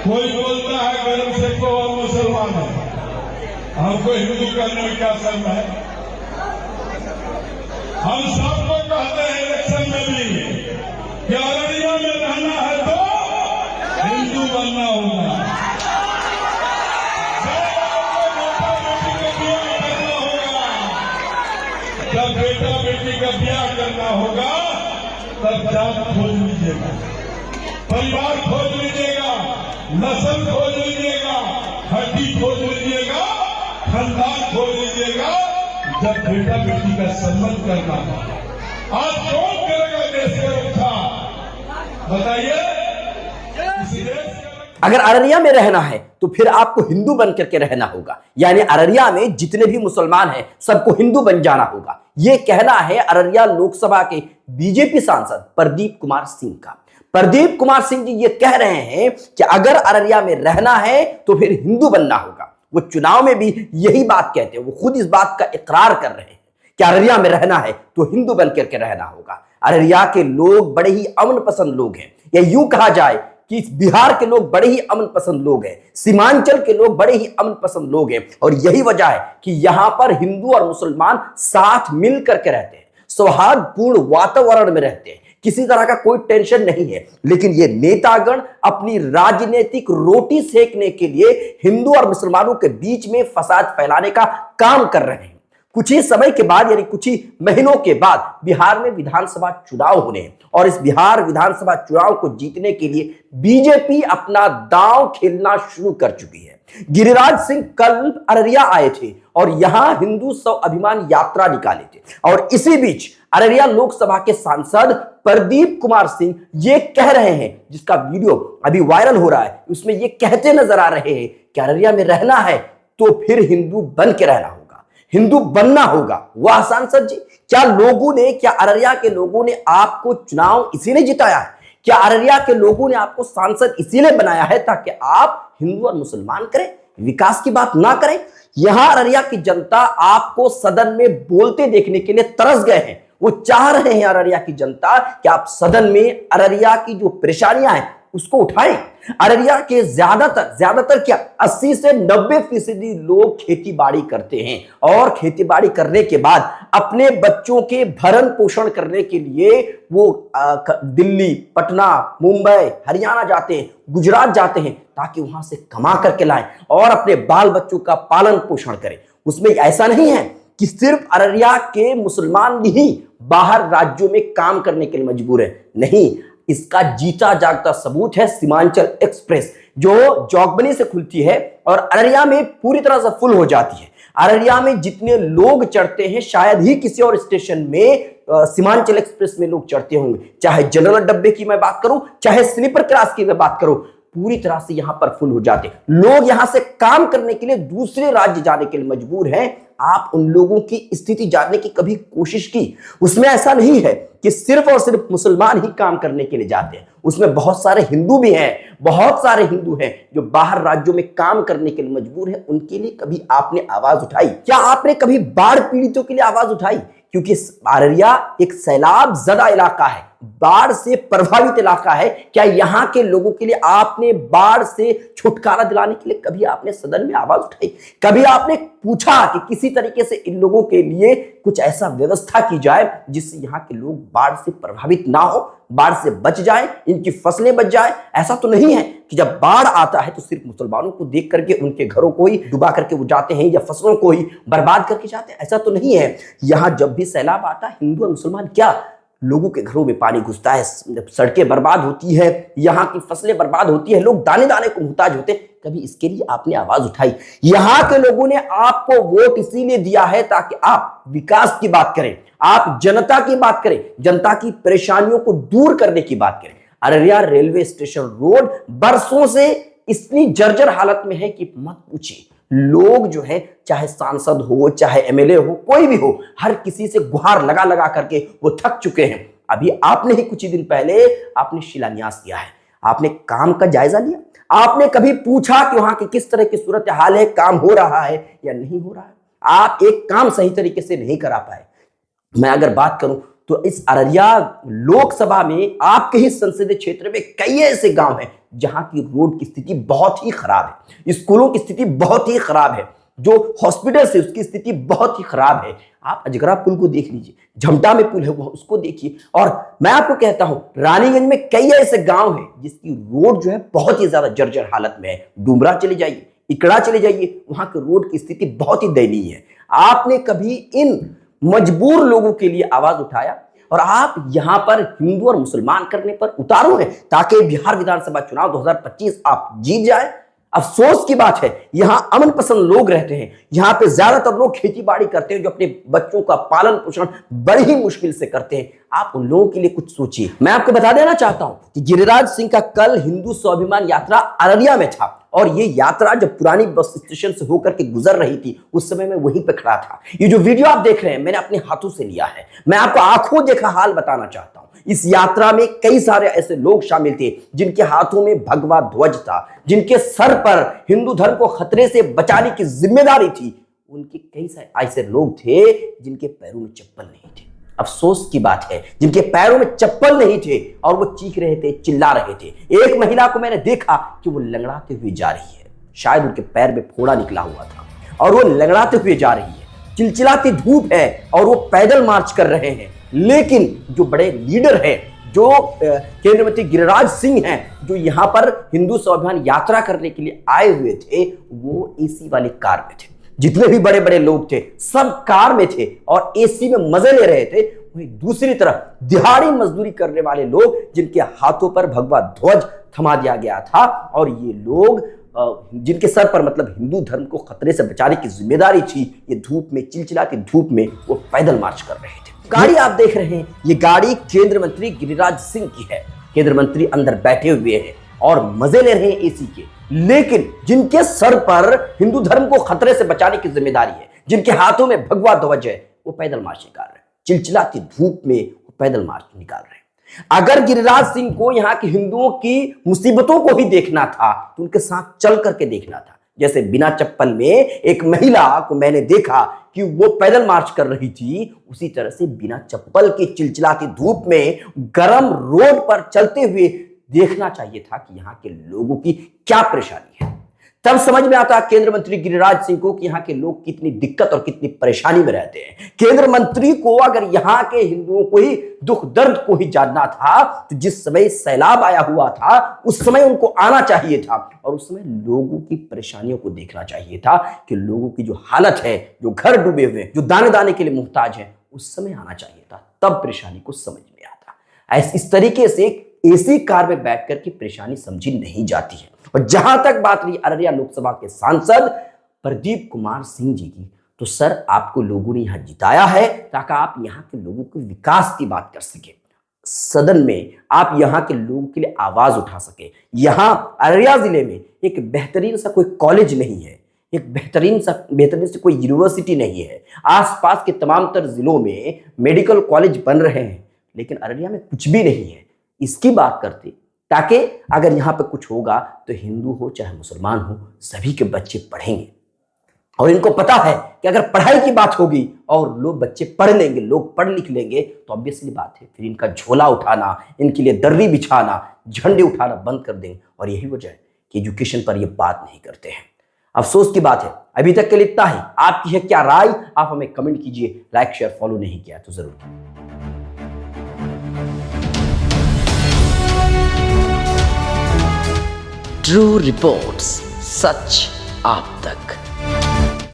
कोई बोलता है गर्म से को हम मुसलमान है, हमको हिंदू करने में क्या शर्म है। हम सबको कहते हैं इलेक्शन में भी कि अररिया में रहना है तो हिंदू बनना होगा, जब बेटा बेटी का ब्याह करना होगा तब जात खोज लीजिएगा, परिवार खोज लीजिएगा, नस्ल खोज लीजिएगा, हड्डी खोज लीजिएगा, खानदान खोज लीजिएगा। जब बेटा बेटी का सम्मान करना आज कौन करेगा देश की रक्षा, बताइए। इसी देश अगर अररिया में रहना है तो फिर आपको हिंदू बन करके रहना होगा, यानी अररिया में जितने भी मुसलमान हैं सबको हिंदू बन जाना होगा। यह कहना है अररिया लोकसभा के बीजेपी सांसद प्रदीप कुमार सिंह का। प्रदीप कुमार सिंह जी ये कह रहे हैं कि अगर अररिया में रहना है तो फिर हिंदू बनना होगा। वो चुनाव में भी यही बात कहते हैं, वो खुद इस बात का इकरार कर रहे हैं कि अररिया में रहना है तो हिंदू बन करके रहना होगा। अररिया के लोग बड़े ही अमन पसंद लोग हैं, या यूं कहा जाए कि बिहार के लोग बड़े ही अमन पसंद लोग हैं, सीमांचल के लोग बड़े ही अमन पसंद लोग हैं, और यही वजह है कि यहां पर हिंदू और मुसलमान साथ मिल करके रहते हैं, सौहार्दपूर्ण वातावरण में रहते हैं, किसी तरह का कोई टेंशन नहीं है। लेकिन ये नेतागण अपनी राजनीतिक रोटी सेकने के लिए हिंदू और मुसलमानों के बीच में फसाद फैलाने का काम कर रहे हैं। कुछ ही समय के बाद, यानी कुछ ही महीनों के बाद बिहार में विधानसभा चुनाव होने हैं, और इस बिहार विधानसभा चुनाव को जीतने के लिए बीजेपी अपना दांव खेलना शुरू कर चुकी है। गिरिराज सिंह कल अररिया आए थे और यहां हिंदू स्वाभिमान यात्रा निकाले थे, और इसी बीच अररिया लोकसभा के सांसद प्रदीप कुमार सिंह ये कह रहे हैं, जिसका वीडियो अभी वायरल हो रहा है, उसमें ये कहते नजर आ रहे हैं कि अररिया में रहना है तो फिर हिंदू बन के रहना होगा, हिंदू बनना होगा। वाह सांसद जी, क्या अररिया के लोगों ने आपको चुनाव इसीलिए जिताया है? क्या अररिया के लोगों ने आपको सांसद इसीलिए बनाया है ताकि आप हिंदू और मुसलमान करें, विकास की बात ना करें? यहां अररिया की जनता आपको सदन में बोलते देखने के लिए तरस गए हैं। वो चाह रहे हैं अररिया की जनता कि आप सदन में अररिया की जो परेशानियां हैं उसको उठाएं। अररिया के ज्यादातर क्या 80 से 90% लोग खेती बाड़ी करते हैं, और खेती बाड़ी करने के बाद अपने बच्चों के भरण पोषण करने के लिए वो दिल्ली, पटना, मुंबई, हरियाणा जाते हैं, गुजरात जाते हैं, ताकि वहां से कमा करके लाएं और अपने बाल बच्चों का पालन पोषण करें। उसमें ऐसा नहीं है कि सिर्फ अररिया के मुसलमान ही बाहर राज्यों में काम करने के लिए मजबूर है, नहीं, इसका जीता जागता सबूत है सीमांचल एक्सप्रेस, जो चौकबनी से खुलती है और अररिया में पूरी तरह से फुल हो जाती है। अररिया में जितने लोग चढ़ते हैं शायद ही किसी और स्टेशन में सीमांचल एक्सप्रेस में लोग चढ़ते होंगे, चाहे जनरल डब्बे की मैं बात करूं, चाहे स्लीपर क्लास की मैं बात करूं, पूरी तरह से यहां पर फुल हो जाते हैं। लोग यहां से काम करने के लिए दूसरे राज्य जाने के लिए मजबूर हैं। आप उन लोगों की स्थिति जानने की कभी कोशिश की? उसमें ऐसा नहीं है कि सिर्फ और सिर्फ मुसलमान ही काम करने के लिए जाते हैं, उसमें बहुत सारे हिंदू भी हैं, बहुत सारे हिंदू हैं जो बाहर राज्यों में काम करने के लिए मजबूर हैं। उनके लिए कभी आपने आवाज उठाई? क्या आपने कभी बाढ़ पीड़ितों के लिए आवाज उठाई? क्योंकि अररिया एक सैलाब ज़दा इलाका है, बाढ़ से प्रभावित इलाका है। क्या यहां के लोगों के लिए आपने बाढ़ से छुटकारा दिलाने के लिए कभी आपने सदन में आवाज उठाई? कभी आपने पूछा कि किसी तरीके से इन लोगों के लिए कुछ ऐसा व्यवस्था की जाए जिससे यहाँ के लोग बाढ़ से प्रभावित ना हो, बाढ़ से बच जाए, इनकी फसलें बच जाए? ऐसा तो नहीं है कि जब बाढ़ आता है तो सिर्फ मुसलमानों को देख करके उनके घरों को ही डुबा करके वो जाते हैं या फसलों को ही बर्बाद करके जाते हैं, ऐसा तो नहीं है। यहाँ जब भी सैलाब आता है, हिंदू और मुसलमान क्या, लोगों के घरों में पानी घुसता है, सड़कें बर्बाद होती है, यहाँ की फसलें बर्बाद होती है, लोग दाने दाने को मुहताज होते हैं। कभी इसके लिए आपने आवाज उठाई? यहाँ के लोगों ने आपको वोट इसीलिए दिया है ताकि आप विकास की बात करें, आप जनता की बात करें, जनता की परेशानियों को दूर करने की बात करें। अररिया रेलवे स्टेशन रोड बरसों से इतनी जर्जर हालत में है कि मत पूछिए। लोग जो है, चाहे सांसद हो, चाहे एमएलए हो, कोई भी हो, हर किसी से गुहार लगा लगा करके वो थक चुके हैं। अभी आपने ही कुछ ही दिन पहले आपने शिलान्यास किया है, आपने काम का जायजा लिया? आपने कभी पूछा कि वहां की किस तरह की सूरत हाल है, काम हो रहा है या नहीं हो रहा है? आप एक काम सही तरीके से नहीं करा पाए। मैं अगर बात करूं तो इस अररिया लोकसभा में आपके ही संसदीय क्षेत्र में कई ऐसे गांव हैं जहां की रोड की स्थिति बहुत ही खराब है, स्कूलों की स्थिति बहुत ही खराब है, जो हॉस्पिटल से उसकी स्थिति बहुत ही खराब है। आप अजगरा पुल को देख लीजिए, झमटा में पुल है वो उसको देखिए, और मैं आपको कहता हूं रानीगंज में कई ऐसे गांव हैं जिसकी रोड जो है बहुत ही ज्यादा जर्जर हालत में है। डुमरा चले जाइए, इकड़ा चले जाइए, वहां की रोड की स्थिति बहुत ही दयनीय है। आपने कभी इन मजबूर लोगों के लिए आवाज उठाया? और आप यहां पर हिंदू और मुसलमान करने पर उतारू हैं ताकि बिहार विधानसभा चुनाव 2025 आप जीत जाए। अफसोस की बात है यहां अमन पसंद लोग रहते हैं, यहां पे ज्यादातर लोग खेती बाड़ी करते हैं जो अपने बच्चों का पालन पोषण बड़ी ही मुश्किल से करते हैं। आप उन लोगों के लिए कुछ सोचिए। मैं आपको बता देना चाहता हूं कि गिरिराज सिंह का कल हिंदू स्वाभिमान यात्रा अररिया में था, और ये यात्रा जब पुरानी बस स्टेशन से होकर के गुजर रही थी उस समय मैं वहीं पे खड़ा था। ये जो वीडियो आप देख रहे हैं मैंने अपने हाथों से लिया है। मैं आपको आंखों देखा हाल बताना चाहता हूं। इस यात्रा में कई सारे ऐसे लोग शामिल थे जिनके हाथों में भगवा ध्वज था, जिनके सर पर हिंदू धर्म को खतरे से बचाने की जिम्मेदारी थी। उनके कई सारे ऐसे लोग थे जिनके पैरों में चप्पल नहीं थे। अफसोस की बात है जिनके पैरों में चप्पल नहीं थे और वो चीख रहे थे, चिल्ला रहे थे। एक महिला को मैंने देखा कि वो लंगड़ाते हुए जा रही है, शायद उनके पैर में फोड़ा निकला हुआ था और वो लंगड़ाते हुए जा रही है। चिलचिलाती धूप है और वो पैदल मार्च कर रहे हैं, लेकिन जो बड़े लीडर हैं, जो केंद्रीय मंत्री गिरिराज सिंह हैं, जो यहां पर हिंदू स्वाभिमान यात्रा करने के लिए आए हुए थे, वो एसी वाली कार में थे। जितने भी बड़े बड़े लोग थे सब कार में थे और एसी में मजे ले रहे थे। वहीं दूसरी तरफ दिहाड़ी मजदूरी करने वाले लोग जिनके हाथों पर भगवा ध्वज थमा दिया गया था, और ये लोग जिनके सर पर मतलब हिंदू धर्म को खतरे से बचाने की जिम्मेदारी थी, ये धूप में, चिलचिलाती धूप में वो पैदल मार्च कर रहे थे। गाड़ी आप देख रहे हैं, ये गाड़ी केंद्रीय मंत्री गिरिराज सिंह की है। केंद्रीय मंत्री अंदर बैठे हुए हैं और मजे ले रहे हैं एसी के, लेकिन जिनके सर पर हिंदू धर्म को खतरे से बचाने की जिम्मेदारी है, जिनके हाथों में भगवा ध्वज है, वो पैदल मार्च निकाल रहे हैं। चिलचिलाती धूप में वो पैदल मार्च निकाल रहे हैं। अगर गिरिराज सिंह को यहाँ के हिंदुओं की मुसीबतों को ही देखना था तो उनके साथ चल करके देखना था। जैसे बिना चप्पल में एक महिला को मैंने देखा कि वो पैदल मार्च कर रही थी, उसी तरह से बिना चप्पल के चिलचिलाती धूप में गर्म रोड पर चलते हुए देखना चाहिए था कि यहाँ के लोगों की क्या परेशानी है। तब समझ में आता केंद्र मंत्री गिरिराज सिंह को कि यहाँ के लोग कितनी दिक्कत और कितनी परेशानी में रहते हैं। केंद्र मंत्री को अगर यहाँ के हिंदुओं को ही दुख दर्द को ही जानना था तो जिस समय सैलाब आया हुआ था उस समय उनको आना चाहिए था और उस समय लोगों की परेशानियों को देखना चाहिए था कि लोगों की जो हालत है, जो घर डूबे हुए, जो दाने दाने के लिए मुहताज है, उस समय आना चाहिए था। तब परेशानी को समझ में आता। इस तरीके से एसी कार में बैठकर की परेशानी समझी नहीं जाती है। और जहां तक बात रही अररिया लोकसभा के सांसद प्रदीप कुमार सिंह जी की, तो सर आपको लोगों ने यहां जिताया है ताकि आप यहां के लोगों के विकास की बात कर सके, सदन में आप यहां के लोगों के लिए आवाज उठा सके। यहां अररिया जिले में एक बेहतरीन सा कोई कॉलेज नहीं है, एक बेहतरीन से कोई यूनिवर्सिटी नहीं है। आसपास के तमाम तर जिलों में मेडिकल कॉलेज बन रहे हैं, लेकिन अररिया में कुछ भी नहीं है। इसकी बात करते ताकि अगर यहां पे कुछ होगा तो हिंदू हो चाहे मुसलमान हो, सभी के बच्चे पढ़ेंगे। और इनको पता है कि अगर पढ़ाई की बात होगी और लोग बच्चे पढ़ लेंगे, लोग पढ़ लिख लेंगे, तो ऑब्वियसली बात है फिर इनका झोला उठाना, इनके लिए दर्री बिछाना, झंडे उठाना बंद कर देंगे। और यही वजह है कि एजुकेशन पर ये बात नहीं करते हैं। अफसोस की बात है। अभी तक के लिए इतना ही। आपकी है क्या राय, आप हमें कमेंट कीजिए। लाइक शेयर फॉलो नहीं किया तो जरूर कीजिए। ट्रू रिपोर्ट्स, सच आप तक।